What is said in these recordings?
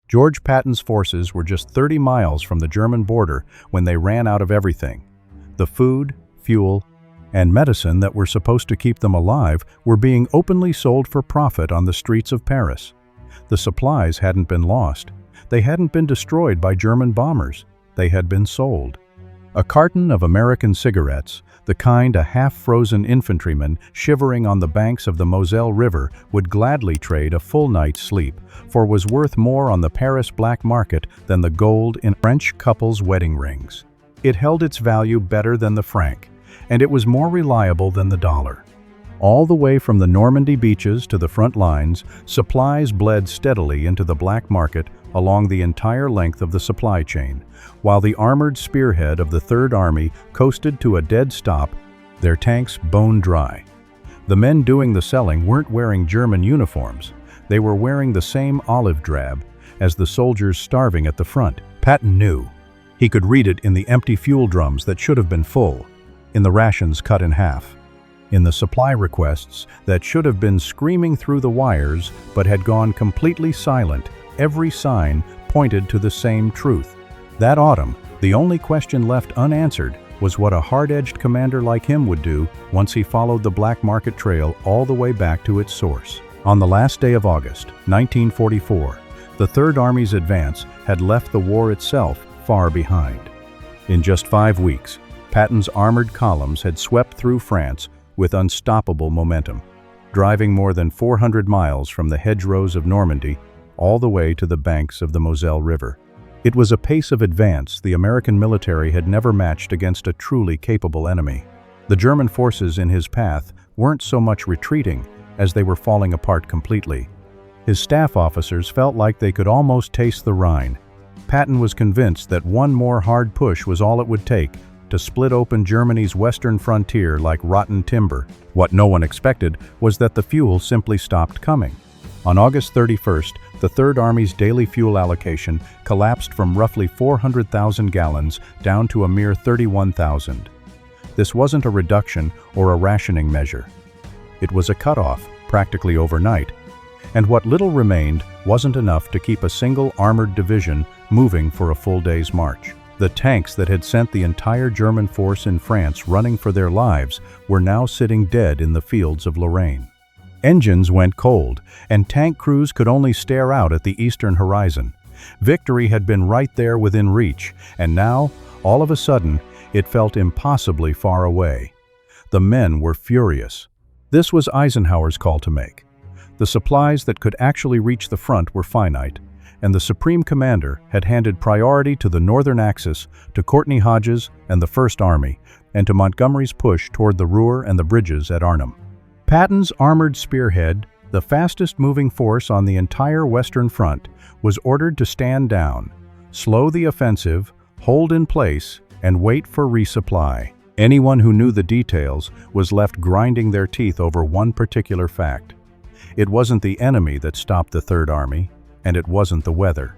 George Patton's forces were just 30 miles from the German border when they ran out of everything. The food, fuel, and medicine that were supposed to keep them alive were being openly sold for profit on the streets of Paris. The supplies hadn't been lost. They hadn't been destroyed by German bombers. They had been sold. A carton of American cigarettes, the kind a half-frozen infantryman shivering on the banks of the Moselle River would gladly trade a full night's sleep, for was worth more on the Paris black market than the gold in French couples' wedding rings. It held its value better than the franc, and it was more reliable than the dollar. All the way from the Normandy beaches to the front lines, supplies bled steadily into the black market along the entire length of the supply chain, while the armored spearhead of the Third Army coasted to a dead stop, their tanks bone dry. The men doing the selling weren't wearing German uniforms. They were wearing the same olive drab as the soldiers starving at the front. Patton knew. He could read it in the empty fuel drums that should have been full, in the rations cut in half, in the supply requests that should have been screaming through the wires but had gone completely silent. Every sign pointed to the same truth. That autumn, the only question left unanswered was what a hard-edged commander like him would do once he followed the black market trail all the way back to its source. On the last day of August, 1944, the Third Army's advance had left the war itself far behind. In just 5 weeks, Patton's armored columns had swept through France with unstoppable momentum, driving more than 400 miles from the hedgerows of Normandy all the way to the banks of the Moselle River. It was a pace of advance the American military had never matched against a truly capable enemy. The German forces in his path weren't so much retreating as they were falling apart completely. His staff officers felt like they could almost taste the Rhine. Patton was convinced that one more hard push was all it would take to split open Germany's western frontier like rotten timber. What no one expected was that the fuel simply stopped coming. On August 31st, the Third Army's daily fuel allocation collapsed from roughly 400,000 gallons down to a mere 31,000. This wasn't a reduction or a rationing measure. It was a cutoff, practically overnight, and what little remained wasn't enough to keep a single armored division moving for a full day's march. The tanks that had sent the entire German force in France running for their lives were now sitting dead in the fields of Lorraine. Engines went cold, and tank crews could only stare out at the eastern horizon. Victory had been right there within reach, and now, all of a sudden, it felt impossibly far away. The men were furious. This was Eisenhower's call to make. The supplies that could actually reach the front were finite, and the Supreme Commander had handed priority to the Northern Axis, to Courtney Hodges and the First Army, and to Montgomery's push toward the Ruhr and the bridges at Arnhem. Patton's armored spearhead, the fastest-moving force on the entire Western Front, was ordered to stand down, slow the offensive, hold in place, and wait for resupply. Anyone who knew the details was left grinding their teeth over one particular fact. It wasn't the enemy that stopped the Third Army, and it wasn't the weather.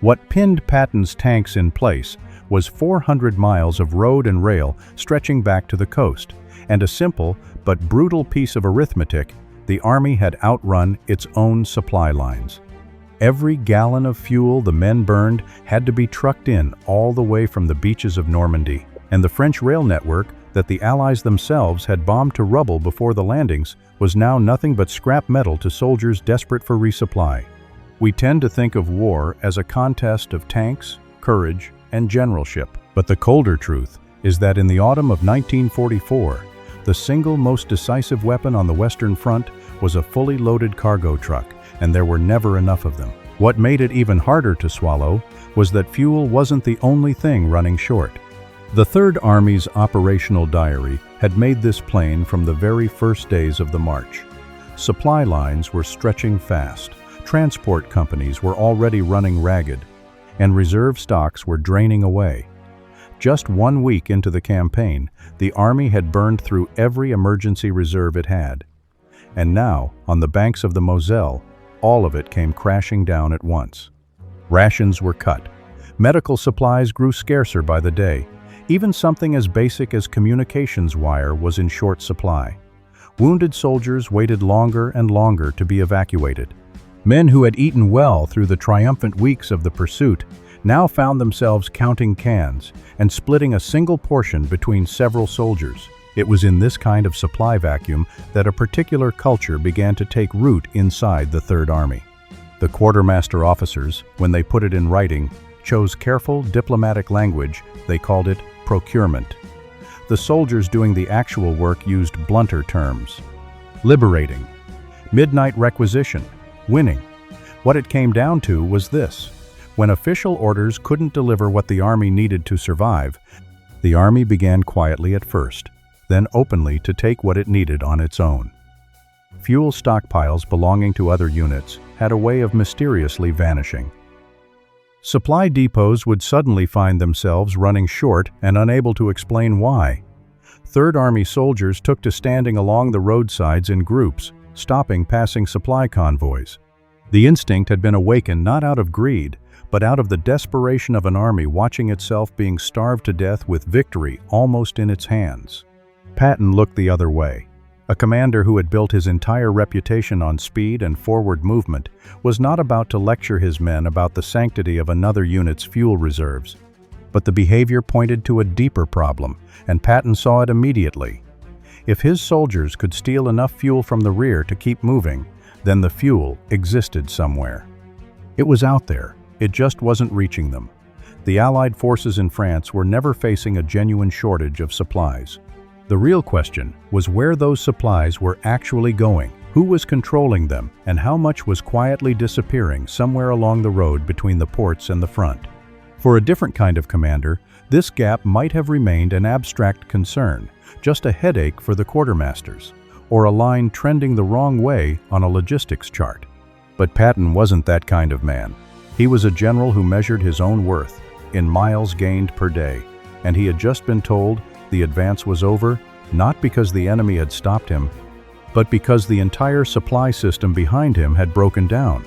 What pinned Patton's tanks in place was 400 miles of road and rail stretching back to the coast, and a simple but brutal piece of arithmetic: the Army had outrun its own supply lines. Every gallon of fuel the men burned had to be trucked in all the way from the beaches of Normandy, and the French rail network that the Allies themselves had bombed to rubble before the landings was now nothing but scrap metal to soldiers desperate for resupply. We tend to think of war as a contest of tanks, courage, and generalship, but the colder truth is that in the autumn of 1944, the single most decisive weapon on the Western Front was a fully loaded cargo truck, and there were never enough of them. What made it even harder to swallow was that fuel wasn't the only thing running short. The Third Army's operational diary had made this plain from the very first days of the march. Supply lines were stretching fast, transport companies were already running ragged, and reserve stocks were draining away. Just 1 week into the campaign, the Army had burned through every emergency reserve it had. And now, on the banks of the Moselle, all of it came crashing down at once. Rations were cut. Medical supplies grew scarcer by the day. Even something as basic as communications wire was in short supply. Wounded soldiers waited longer and longer to be evacuated. Men who had eaten well through the triumphant weeks of the pursuit now found themselves counting cans and splitting a single portion between several soldiers. It was in this kind of supply vacuum that a particular culture began to take root inside the Third Army. The quartermaster officers, when they put it in writing, chose careful diplomatic language. They called it procurement. The soldiers doing the actual work used blunter terms. Liberating, midnight requisition, winning. What it came down to was this: when official orders couldn't deliver what the army needed to survive, the army began quietly at first, then openly to take what it needed on its own. Fuel stockpiles belonging to other units had a way of mysteriously vanishing. Supply depots would suddenly find themselves running short and unable to explain why. Third Army soldiers took to standing along the roadsides in groups, stopping passing supply convoys. The instinct had been awakened not out of greed, but out of the desperation of an army watching itself being starved to death with victory almost in its hands. Patton looked the other way. A commander who had built his entire reputation on speed and forward movement was not about to lecture his men about the sanctity of another unit's fuel reserves. But the behavior pointed to a deeper problem, and Patton saw it immediately. If his soldiers could steal enough fuel from the rear to keep moving, then the fuel existed somewhere. It was out there, it just wasn't reaching them. The Allied forces in France were never facing a genuine shortage of supplies. The real question was where those supplies were actually going, who was controlling them, and how much was quietly disappearing somewhere along the road between the ports and the front. For a different kind of commander, this gap might have remained an abstract concern, just a headache for the quartermasters, or a line trending the wrong way on a logistics chart. But Patton wasn't that kind of man. He was a general who measured his own worth in miles gained per day, and he had just been told the advance was over, not because the enemy had stopped him, but because the entire supply system behind him had broken down.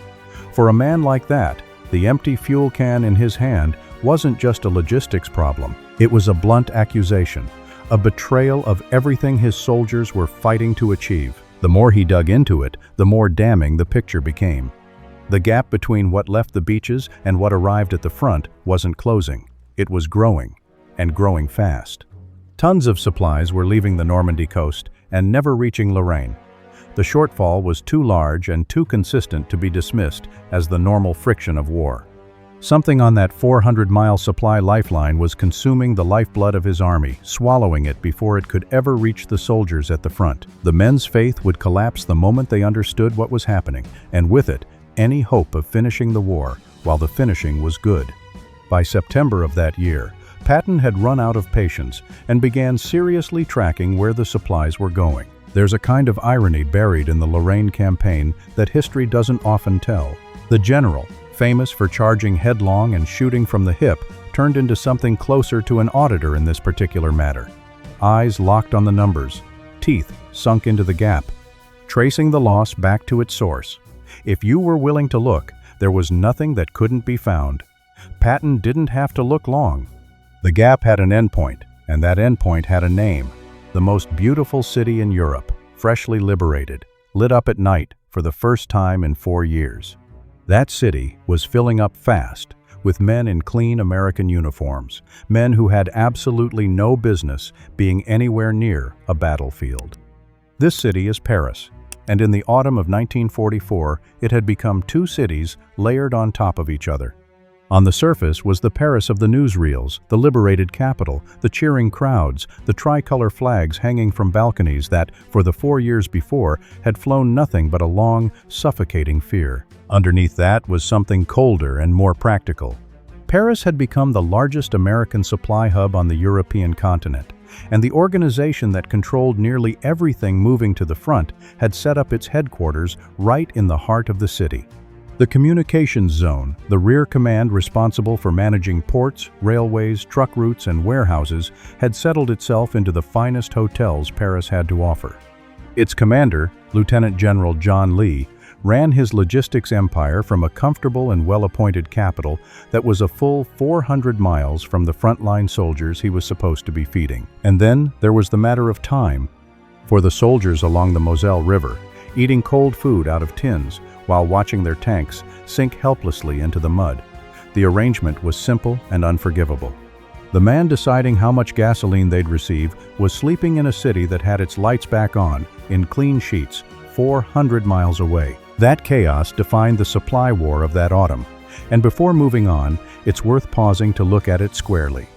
For a man like that, the empty fuel can in his hand wasn't just a logistics problem. It was a blunt accusation, a betrayal of everything his soldiers were fighting to achieve. The more he dug into it, the more damning the picture became. The gap between what left the beaches and what arrived at the front wasn't closing. It was growing, and growing fast. Tons of supplies were leaving the Normandy coast and never reaching Lorraine. The shortfall was too large and too consistent to be dismissed as the normal friction of war. Something on that 400-mile supply lifeline was consuming the lifeblood of his army, swallowing it before it could ever reach the soldiers at the front. The men's faith would collapse the moment they understood what was happening, and with it, any hope of finishing the war, while the finishing was good. By September of that year, Patton had run out of patience and began seriously tracking where the supplies were going. There's a kind of irony buried in the Lorraine campaign that history doesn't often tell. The general, famous for charging headlong and shooting from the hip, turned into something closer to an auditor in this particular matter. Eyes locked on the numbers, teeth sunk into the gap, tracing the loss back to its source. If you were willing to look, there was nothing that couldn't be found. Patton didn't have to look long. The gap had an endpoint, and that endpoint had a name. The most beautiful city in Europe, freshly liberated, lit up at night for the first time in 4 years. That city was filling up fast, with men in clean American uniforms, men who had absolutely no business being anywhere near a battlefield. This city is Paris, and in the autumn of 1944, it had become 2 cities layered on top of each other. On the surface was the Paris of the newsreels, the liberated capital, the cheering crowds, the tricolor flags hanging from balconies that, for the 4 years before, had flown nothing but a long, suffocating fear. Underneath that was something colder and more practical. Paris had become the largest American supply hub on the European continent, and the organization that controlled nearly everything moving to the front had set up its headquarters right in the heart of the city. The communications zone, the rear command responsible for managing ports, railways, truck routes, and warehouses, had settled itself into the finest hotels Paris had to offer. Its commander, Lieutenant General John Lee, ran his logistics empire from a comfortable and well-appointed capital that was a full 400 miles from the frontline soldiers he was supposed to be feeding. And then there was the matter of time. For the soldiers along the Moselle River, eating cold food out of tins while watching their tanks sink helplessly into the mud. The arrangement was simple and unforgivable. The man deciding how much gasoline they'd receive was sleeping in a city that had its lights back on, in clean sheets, 400 miles away. That chaos defined the supply war of that autumn, and before moving on, it's worth pausing to look at it squarely.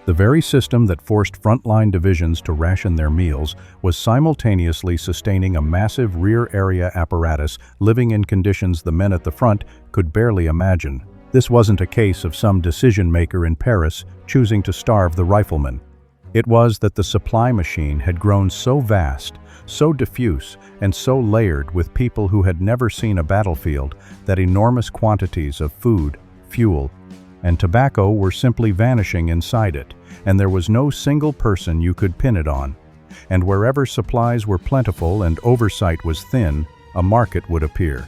The very system that forced frontline divisions to ration their meals was simultaneously sustaining a massive rear area apparatus living in conditions the men at the front could barely imagine. This wasn't a case of some decision-maker in Paris choosing to starve the riflemen. It was that the supply machine had grown so vast, so diffuse, and so layered with people who had never seen a battlefield that enormous quantities of food, fuel, and tobacco were simply vanishing inside it, and there was no single person you could pin it on. And wherever supplies were plentiful and oversight was thin, a market would appear.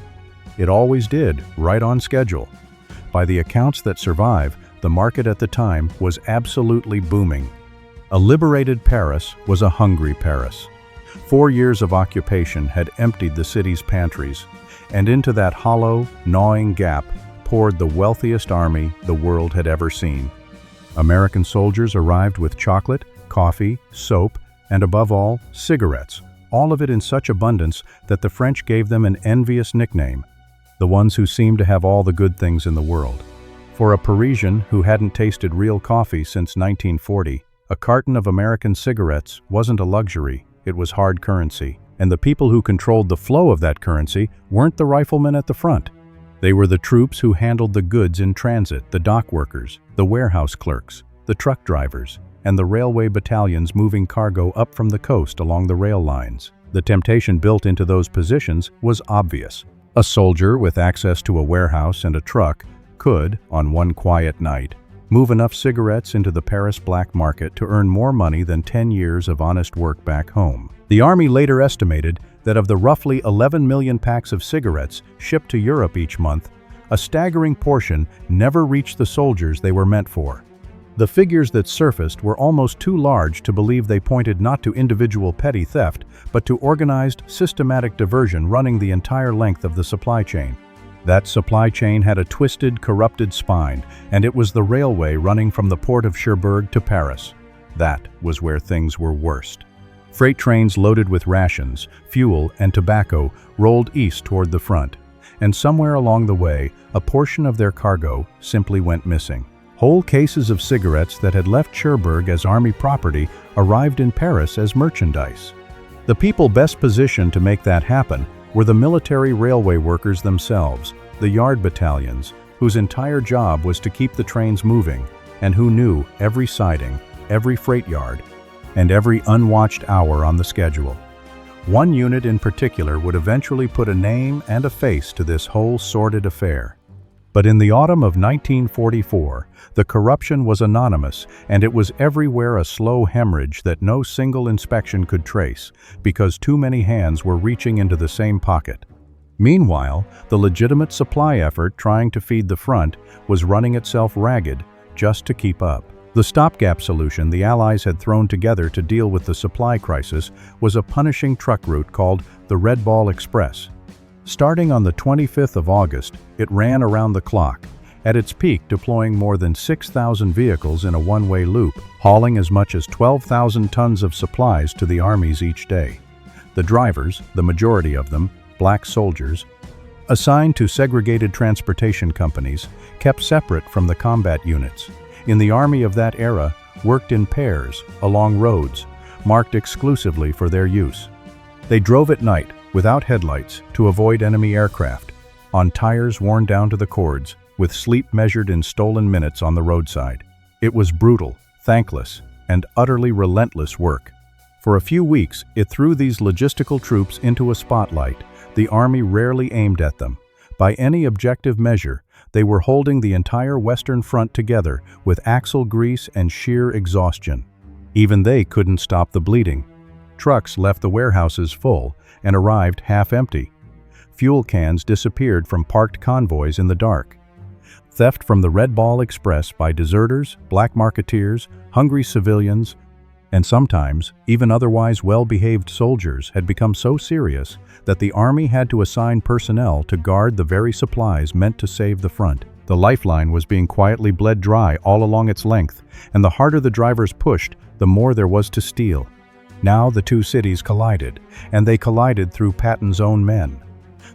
It always did, right on schedule. By the accounts that survive, the market at the time was absolutely booming. A liberated Paris was a hungry Paris. 4 years of occupation had emptied the city's pantries, and into that hollow, gnawing gap poured the wealthiest army the world had ever seen. American soldiers arrived with chocolate, coffee, soap, and above all, cigarettes, all of it in such abundance that the French gave them an envious nickname, the ones who seemed to have all the good things in the world. For a Parisian who hadn't tasted real coffee since 1940, a carton of American cigarettes wasn't a luxury, it was hard currency, and the people who controlled the flow of that currency weren't the riflemen at the front. They were the troops who handled the goods in transit, the dock workers, the warehouse clerks, the truck drivers, and the railway battalions moving cargo up from the coast along the rail lines. The temptation built into those positions was obvious. A soldier with access to a warehouse and a truck could, on one quiet night, move enough cigarettes into the Paris black market to earn more money than 10 years of honest work back home. The Army later estimated that of the roughly 11 million packs of cigarettes shipped to Europe each month, a staggering portion never reached the soldiers they were meant for. The figures that surfaced were almost too large to believe they pointed not to individual petty theft, but to organized, systematic diversion running the entire length of the supply chain. That supply chain had a twisted, corrupted spine, and it was the railway running from the port of Cherbourg to Paris. That was where things were worst. Freight trains loaded with rations, fuel, and tobacco rolled east toward the front, and somewhere along the way, a portion of their cargo simply went missing. Whole cases of cigarettes that had left Cherbourg as Army property arrived in Paris as merchandise. The people best positioned to make that happen were the military railway workers themselves, the yard battalions, whose entire job was to keep the trains moving, and who knew every siding, every freight yard, and every unwatched hour on the schedule. One unit in particular would eventually put a name and a face to this whole sordid affair. But in the autumn of 1944, the corruption was anonymous, and it was everywhere a slow hemorrhage that no single inspection could trace, because too many hands were reaching into the same pocket. Meanwhile, the legitimate supply effort trying to feed the front was running itself ragged just to keep up. The stopgap solution the Allies had thrown together to deal with the supply crisis was a punishing truck route called the Red Ball Express. Starting on the 25th of August, it ran around the clock, at its peak deploying more than 6,000 vehicles in a one-way loop, hauling as much as 12,000 tons of supplies to the armies each day. The drivers, the majority of them, black soldiers, assigned to segregated transportation companies, kept separate from the combat units. In the army of that era, worked in pairs, along roads, marked exclusively for their use. They drove at night, without headlights, to avoid enemy aircraft, on tires worn down to the cords, with sleep measured in stolen minutes on the roadside. It was brutal, thankless, and utterly relentless work. For a few weeks, it threw these logistical troops into a spotlight. The Army rarely aimed at them. By any objective measure, they were holding the entire Western Front together with axle grease and sheer exhaustion. Even they couldn't stop the bleeding. Trucks left the warehouses full and arrived half empty. Fuel cans disappeared from parked convoys in the dark. Theft from the Red Ball Express by deserters, black marketeers, hungry civilians, And sometimes, even otherwise well-behaved soldiers had become so serious that the army had to assign personnel to guard the very supplies meant to save the front. The lifeline was being quietly bled dry all along its length, and the harder the drivers pushed, the more there was to steal. Now the two cities collided, and they collided through Patton's own men.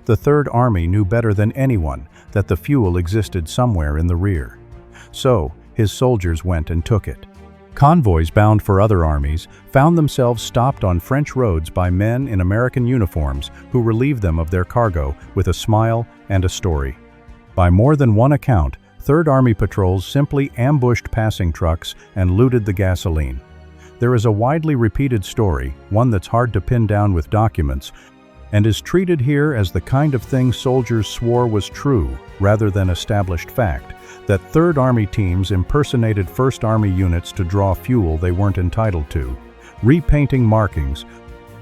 The Third Army knew better than anyone that the fuel existed somewhere in the rear. So, his soldiers went and took it. Convoys bound for other armies found themselves stopped on French roads by men in American uniforms who relieved them of their cargo with a smile and a story. By more than one account, Third Army patrols simply ambushed passing trucks and looted the gasoline. There is a widely repeated story, one that's hard to pin down with documents, and is treated here as the kind of thing soldiers swore was true rather than established fact, that Third Army teams impersonated First Army units to draw fuel they weren't entitled to, repainting markings,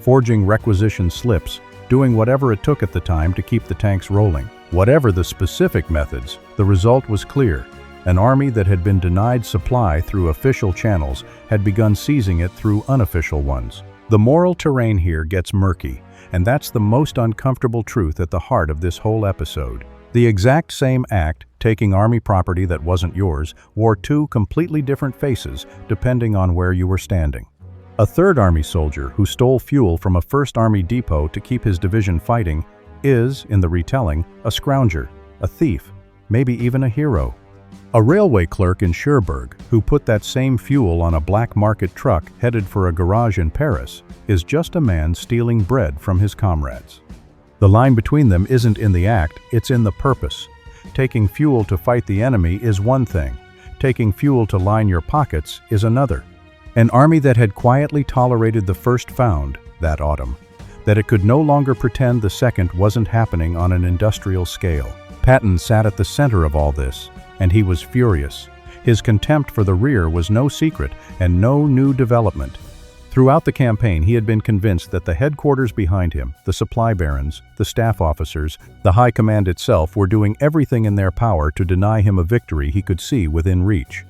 forging requisition slips, doing whatever it took at the time to keep the tanks rolling. Whatever the specific methods, the result was clear. An army that had been denied supply through official channels had begun seizing it through unofficial ones. The moral terrain here gets murky, and that's the most uncomfortable truth at the heart of this whole episode. The exact same act, taking army property that wasn't yours, wore two completely different faces depending on where you were standing. A Third Army soldier who stole fuel from a First Army depot to keep his division fighting is, in the retelling, a scrounger, a thief, maybe even a hero. A railway clerk in Cherbourg who put that same fuel on a black market truck headed for a garage in Paris is just a man stealing bread from his comrades. The line between them isn't in the act, it's in the purpose. Taking fuel to fight the enemy is one thing. Taking fuel to line your pockets is another. An army that had quietly tolerated the first found, that autumn, that it could no longer pretend the second wasn't happening on an industrial scale. Patton sat at the center of all this, and he was furious. His contempt for the rear was no secret and no new development. Throughout the campaign, he had been convinced that the headquarters behind him, the supply barons, the staff officers, the high command itself were doing everything in their power to deny him a victory he could see within reach.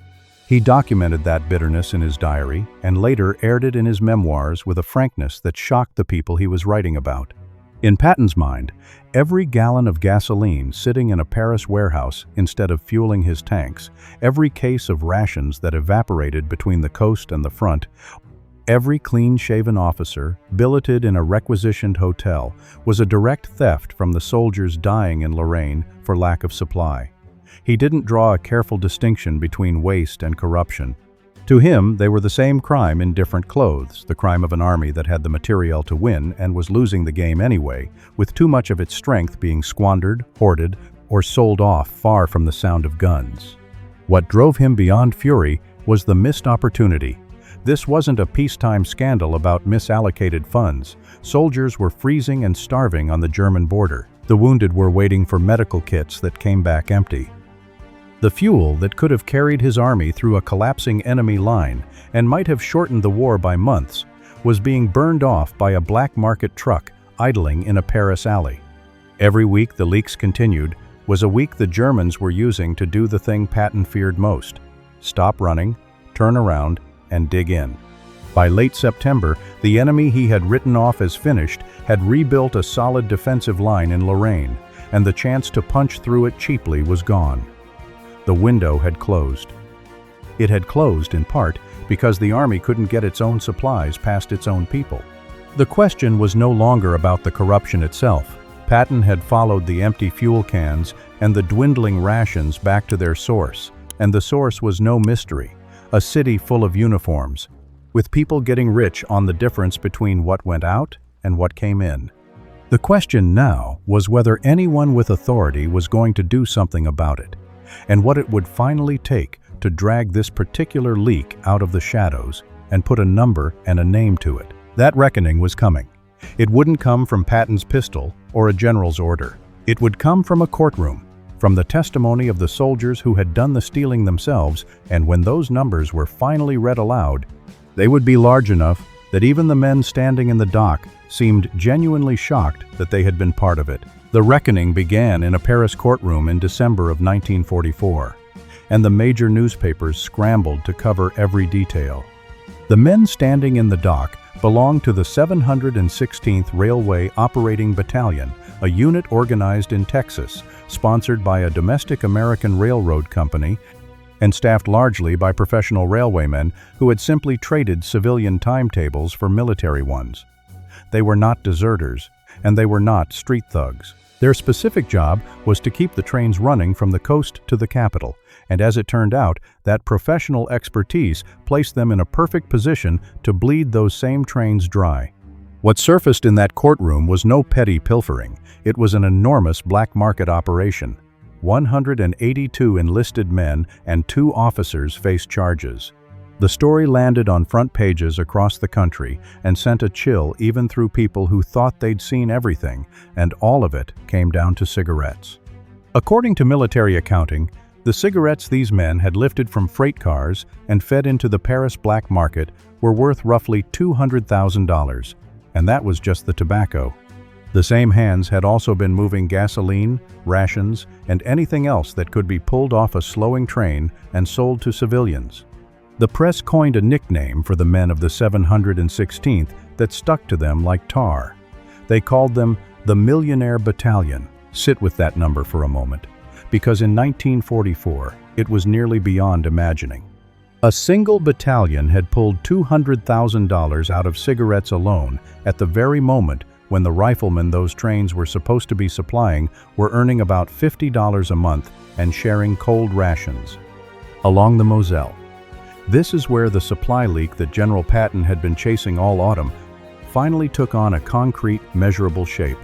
He documented that bitterness in his diary and later aired it in his memoirs with a frankness that shocked the people he was writing about. In Patton's mind, every gallon of gasoline sitting in a Paris warehouse instead of fueling his tanks, every case of rations that evaporated between the coast and the front, every clean-shaven officer billeted in a requisitioned hotel was a direct theft from the soldiers dying in Lorraine for lack of supply. He didn't draw a careful distinction between waste and corruption. To him, they were the same crime in different clothes, the crime of an army that had the materiel to win and was losing the game anyway, with too much of its strength being squandered, hoarded, or sold off far from the sound of guns. What drove him beyond fury was the missed opportunity. This wasn't a peacetime scandal about misallocated funds. Soldiers were freezing and starving on the German border. The wounded were waiting for medical kits that came back empty. The fuel that could have carried his army through a collapsing enemy line and might have shortened the war by months was being burned off by a black market truck idling in a Paris alley. Every week the leaks continued was a week the Germans were using to do the thing Patton feared most: stop running, turn around, and dig in. By late September, the enemy he had written off as finished had rebuilt a solid defensive line in Lorraine, and the chance to punch through it cheaply was gone. The window had closed. It had closed in part because the army couldn't get its own supplies past its own people. The question was no longer about the corruption itself. Patton had followed the empty fuel cans and the dwindling rations back to their source, and the source was no mystery: a city full of uniforms, with people getting rich on the difference between what went out and what came in. The question now was whether anyone with authority was going to do something about it, and what it would finally take to drag this particular leak out of the shadows and put a number and a name to it. That reckoning was coming. It wouldn't come from Patton's pistol or a general's order. It would come from a courtroom, from the testimony of the soldiers who had done the stealing themselves, and when those numbers were finally read aloud, they would be large enough that even the men standing in the dock seemed genuinely shocked that they had been part of it. The reckoning began in a Paris courtroom in December of 1944, and the major newspapers scrambled to cover every detail. The men standing in the dock belonged to the 716th Railway Operating Battalion, a unit organized in Texas, sponsored by a domestic American railroad company, and staffed largely by professional railwaymen who had simply traded civilian timetables for military ones. They were not deserters, and they were not street thugs. Their specific job was to keep the trains running from the coast to the capital, and as it turned out, that professional expertise placed them in a perfect position to bleed those same trains dry. What surfaced in that courtroom was no petty pilfering. It was an enormous black market operation. 182 enlisted men and 2 officers faced charges. The story landed on front pages across the country and sent a chill even through people who thought they'd seen everything, and all of it came down to cigarettes. According to military accounting, the cigarettes these men had lifted from freight cars and fed into the Paris black market were worth roughly $200,000, and that was just the tobacco. The same hands had also been moving gasoline, rations, and anything else that could be pulled off a slowing train and sold to civilians. The press coined a nickname for the men of the 716th that stuck to them like tar. They called them the Millionaire Battalion. Sit with that number for a moment, because in 1944, it was nearly beyond imagining. A single battalion had pulled $200,000 out of cigarettes alone at the very moment when the riflemen those trains were supposed to be supplying were earning about $50 a month and sharing cold rations. Along the Moselle. This is where the supply leak that General Patton had been chasing all autumn finally took on a concrete, measurable shape.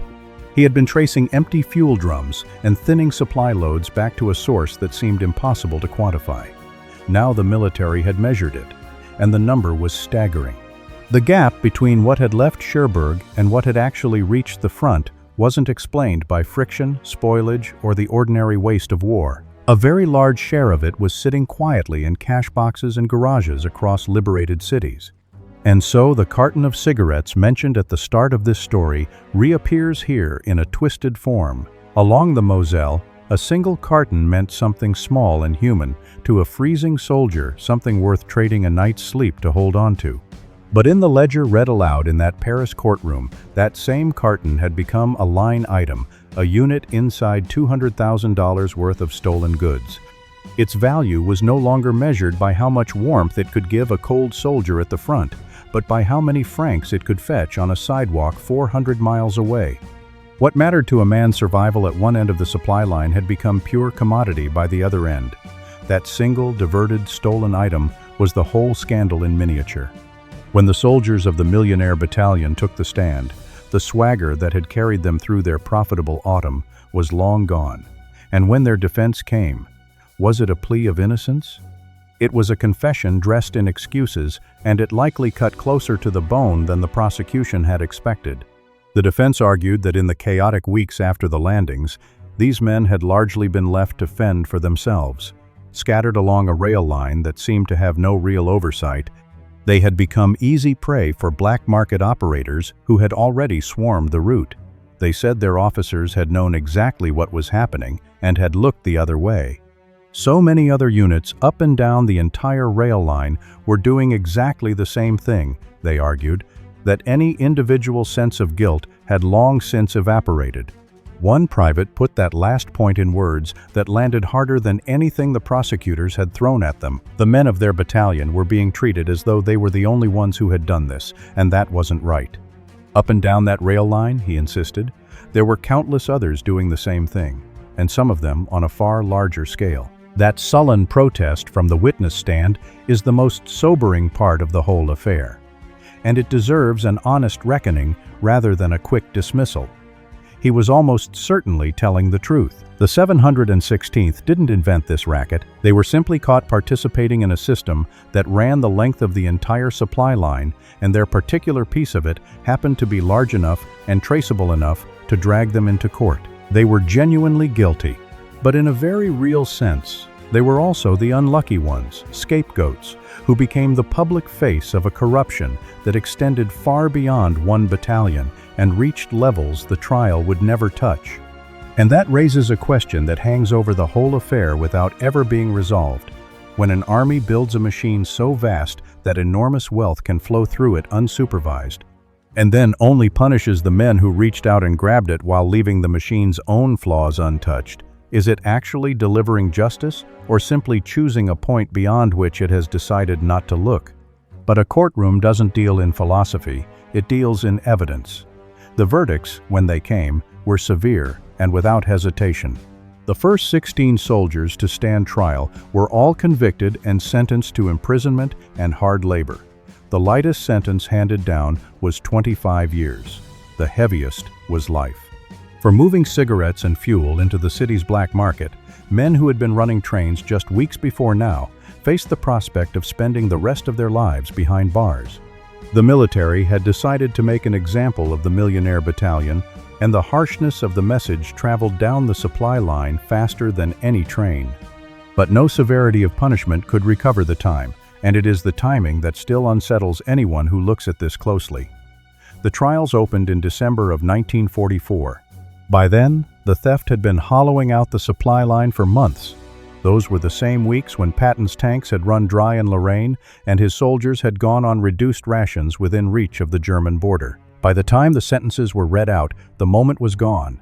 He had been tracing empty fuel drums and thinning supply loads back to a source that seemed impossible to quantify. Now the military had measured it, and the number was staggering. The gap between what had left Cherbourg and what had actually reached the front wasn't explained by friction, spoilage, or the ordinary waste of war. A very large share of it was sitting quietly in cash boxes and garages across liberated cities. And so the carton of cigarettes mentioned at the start of this story reappears here in a twisted form. Along the Moselle, a single carton meant something small and human. To a freezing soldier, something worth trading a night's sleep to hold on to. But in the ledger read aloud in that Paris courtroom, that same carton had become a line item, a unit inside $200,000 worth of stolen goods. Its value was no longer measured by how much warmth it could give a cold soldier at the front, but by how many francs it could fetch on a sidewalk 400 miles away. What mattered to a man's survival at one end of the supply line had become pure commodity by the other end. That single, diverted, stolen item was the whole scandal in miniature. When the soldiers of the Millionaire Battalion took the stand, the swagger that had carried them through their profitable autumn was long gone. And when their defense came, was it a plea of innocence? It was a confession dressed in excuses, and it likely cut closer to the bone than the prosecution had expected. The defense argued that in the chaotic weeks after the landings, these men had largely been left to fend for themselves. Scattered along a rail line that seemed to have no real oversight, they had become easy prey for black market operators who had already swarmed the route. They said their officers had known exactly what was happening and had looked the other way. So many other units up and down the entire rail line were doing exactly the same thing, they argued, that any individual sense of guilt had long since evaporated. One private put that last point in words that landed harder than anything the prosecutors had thrown at them. The men of their battalion were being treated as though they were the only ones who had done this, and that wasn't right. Up and down that rail line, he insisted, there were countless others doing the same thing, and some of them on a far larger scale. That sullen protest from the witness stand is the most sobering part of the whole affair, and it deserves an honest reckoning rather than a quick dismissal. He was almost certainly telling the truth. The 716th didn't invent this racket. They were simply caught participating in a system that ran the length of the entire supply line, and their particular piece of it happened to be large enough and traceable enough to drag them into court. They were genuinely guilty, but in a very real sense, they were also the unlucky ones, scapegoats, who became the public face of a corruption that extended far beyond one battalion and reached levels the trial would never touch. And that raises a question that hangs over the whole affair without ever being resolved. when an army builds a machine so vast that enormous wealth can flow through it unsupervised, and then only punishes the men who reached out and grabbed it while leaving the machine's own flaws untouched? Is it actually delivering justice, or simply choosing a point beyond which it has decided not to look? But a courtroom doesn't deal in philosophy, it deals in evidence. The verdicts, when they came, were severe and without hesitation. The first 16 soldiers to stand trial were all convicted and sentenced to imprisonment and hard labor. The lightest sentence handed down was 25 years. The heaviest was life. For moving cigarettes and fuel into the city's black market, men who had been running trains just weeks before now faced the prospect of spending the rest of their lives behind bars. The military had decided to make an example of the Millionaire Battalion, and the harshness of the message traveled down the supply line faster than any train. But no severity of punishment could recover the time, and it is the timing that still unsettles anyone who looks at this closely. The trials opened in December of 1944. By then, the theft had been hollowing out the supply line for months. Those were the same weeks when Patton's tanks had run dry in Lorraine and his soldiers had gone on reduced rations within reach of the German border. By the time the sentences were read out, the moment was gone.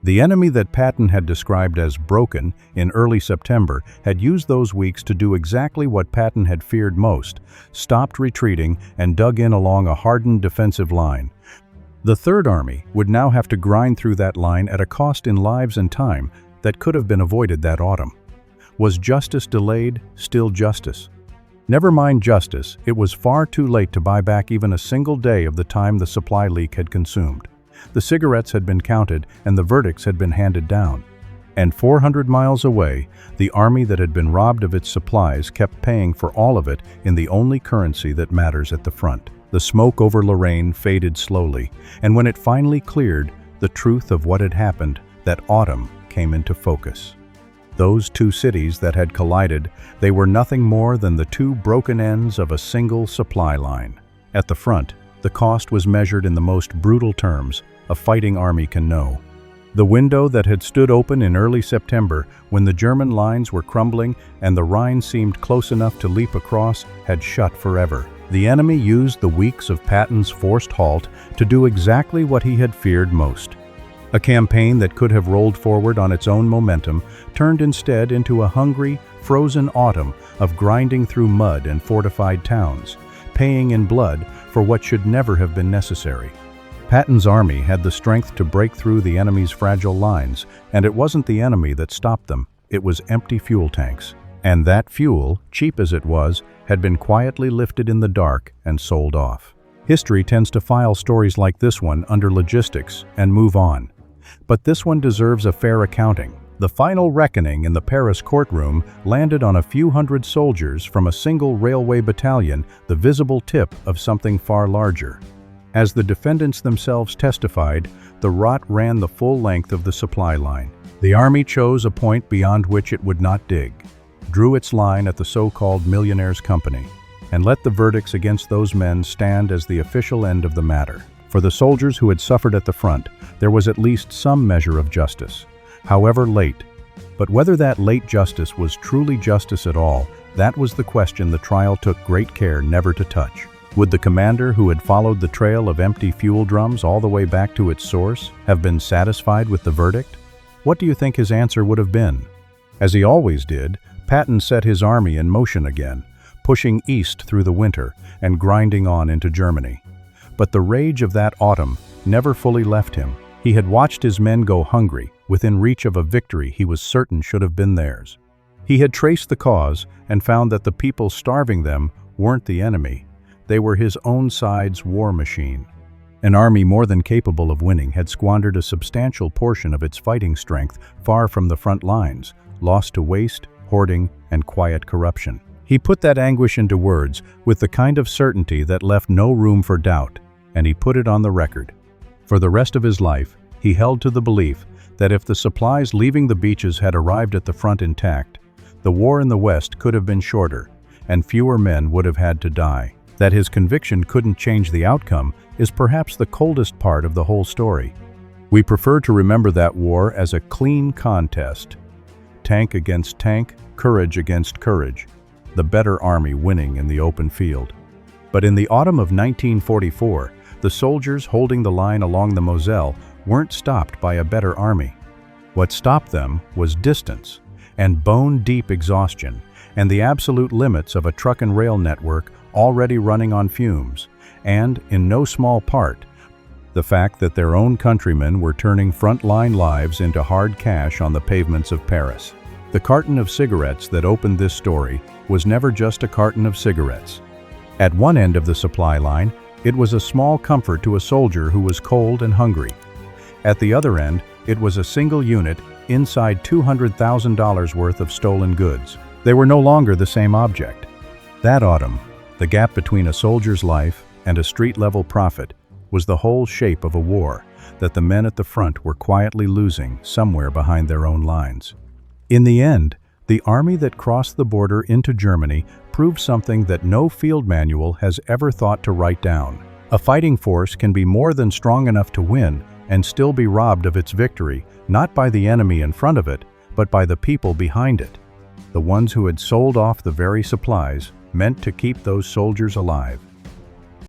The enemy that Patton had described as broken in early September had used those weeks to do exactly what Patton had feared most, stopped retreating and dug in along a hardened defensive line. The Third Army would now have to grind through that line at a cost in lives and time that could have been avoided that autumn. Was justice delayed still justice? Never mind justice, it was far too late to buy back even a single day of the time the supply leak had consumed. The cigarettes had been counted and the verdicts had been handed down. And 400 miles away, the army that had been robbed of its supplies kept paying for all of it in the only currency that matters at the front. The smoke over Lorraine faded slowly, and when it finally cleared, the truth of what had happened that autumn came into focus. Those two cities that had collided, they were nothing more than the two broken ends of a single supply line. At the front, the cost was measured in the most brutal terms a fighting army can know. The window that had stood open in early September, when the German lines were crumbling and the Rhine seemed close enough to leap across, had shut forever. The enemy used the weeks of Patton's forced halt to do exactly what he had feared most. A campaign that could have rolled forward on its own momentum turned instead into a hungry, frozen autumn of grinding through mud and fortified towns, paying in blood for what should never have been necessary. Patton's army had the strength to break through the enemy's fragile lines, and it wasn't the enemy that stopped them, it was empty fuel tanks. And that fuel, cheap as it was, had been quietly lifted in the dark and sold off. History tends to file stories like this one under logistics and move on. But this one deserves a fair accounting. The final reckoning in the Paris courtroom landed on a few hundred soldiers from a single railway battalion, the visible tip of something far larger. As the defendants themselves testified, the rot ran the full length of the supply line. The army chose a point beyond which it would not dig, drew its line at the so-called Millionaire's Company, and let the verdicts against those men stand as the official end of the matter. For the soldiers who had suffered at the front, there was at least some measure of justice, however late. But whether that late justice was truly justice at all, that was the question the trial took great care never to touch. Would the commander who had followed the trail of empty fuel drums all the way back to its source have been satisfied with the verdict? What do you think his answer would have been? As he always did, Patton set his army in motion again, pushing east through the winter and grinding on into Germany. But the rage of that autumn never fully left him. He had watched his men go hungry, within reach of a victory he was certain should have been theirs. He had traced the cause and found that the people starving them weren't the enemy. They were his own side's war machine. An army more than capable of winning had squandered a substantial portion of its fighting strength far from the front lines, lost to waste, hoarding, and quiet corruption. He put that anguish into words with the kind of certainty that left no room for doubt, and he put it on the record. For the rest of his life, he held to the belief that if the supplies leaving the beaches had arrived at the front intact, the war in the West could have been shorter, and fewer men would have had to die. That his conviction couldn't change the outcome is perhaps the coldest part of the whole story. We prefer to remember that war as a clean contest. Tank against tank, courage against courage. the better army winning in the open field. But in the autumn of 1944, the soldiers holding the line along the Moselle weren't stopped by a better army. What stopped them was distance and bone-deep exhaustion and the absolute limits of a truck and rail network already running on fumes, and, in no small part, the fact that their own countrymen were turning front-line lives into hard cash on the pavements of Paris. The carton of cigarettes that opened this story was never just a carton of cigarettes. At one end of the supply line, it was a small comfort to a soldier who was cold and hungry. At the other end, it was a single unit inside $200,000 worth of stolen goods. They were no longer the same object. That autumn, the gap between a soldier's life and a street-level profit was the whole shape of a war that the men at the front were quietly losing somewhere behind their own lines. In the end, the army that crossed the border into Germany proved something that no field manual has ever thought to write down. A fighting force can be more than strong enough to win and still be robbed of its victory, not by the enemy in front of it, but by the people behind it. The ones who had sold off the very supplies meant to keep those soldiers alive.